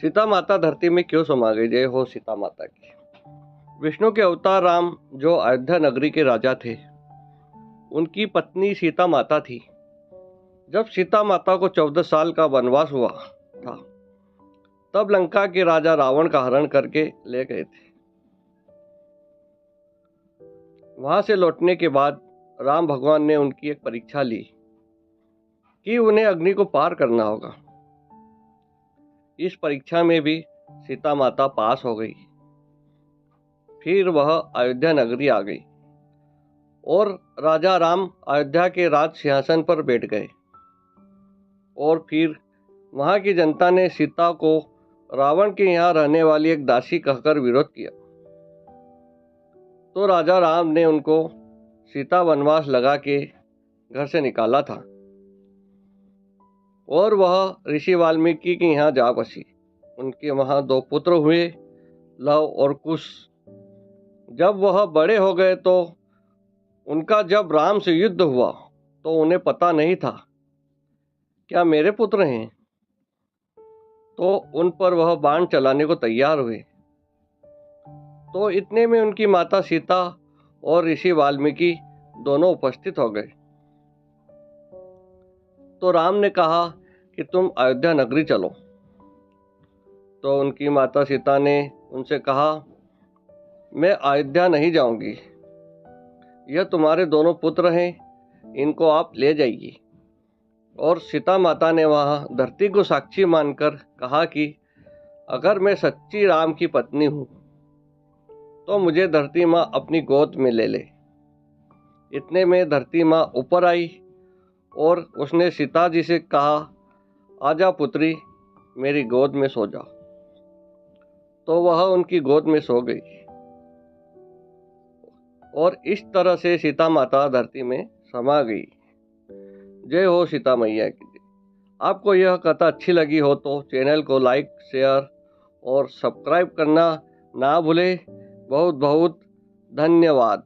सीता माता धरती में क्यों समा गई? जय हो सीता माता की। विष्णु के अवतार राम जो अयोध्या नगरी के राजा थे, उनकी पत्नी सीता माता थी। जब सीता माता को 14 साल का वनवास हुआ था, तब लंका के राजा रावण का हरण करके ले गए थे। वहां से लौटने के बाद राम भगवान ने उनकी एक परीक्षा ली कि उन्हें अग्नि को पार करना होगा। इस परीक्षा में भी सीता माता पास हो गई। फिर वह अयोध्या नगरी आ गई और राजा राम अयोध्या के राज सिंहासन पर बैठ गए। और फिर वहां की जनता ने सीता को रावण के यहाँ रहने वाली एक दासी कहकर विरोध किया। तो राजा राम ने उनको सीता वनवास लगा के घर से निकाला था और वह ऋषि वाल्मीकि के यहाँ जा बसी। उनके वहाँ 2 पुत्र हुए, लव और कुश। जब वह बड़े हो गए तो उनका जब राम से युद्ध हुआ तो उन्हें पता नहीं था क्या मेरे पुत्र हैं, तो उन पर वह बाण चलाने को तैयार हुए। तो इतने में उनकी माता सीता और ऋषि वाल्मीकि दोनों उपस्थित हो गए। तो राम ने कहा कि तुम अयोध्या नगरी चलो। तो उनकी माता सीता ने उनसे कहा, मैं अयोध्या नहीं जाऊंगी, यह तुम्हारे दोनों पुत्र हैं, इनको आप ले जाइए। और सीता माता ने वहाँ धरती को साक्षी मानकर कहा कि अगर मैं सच्ची राम की पत्नी हूँ तो मुझे धरती माँ अपनी गोद में ले ले। इतने में धरती माँ ऊपर आई और उसने सीता जी से कहा, आजा पुत्री, मेरी गोद में सो जा। तो वह उनकी गोद में सो गई और इस तरह से सीता माता धरती में समा गई। जय हो सीता मैया की जय। आपको यह कथा अच्छी लगी हो तो चैनल को लाइक, शेयर और सब्सक्राइब करना ना भूलें। बहुत बहुत धन्यवाद।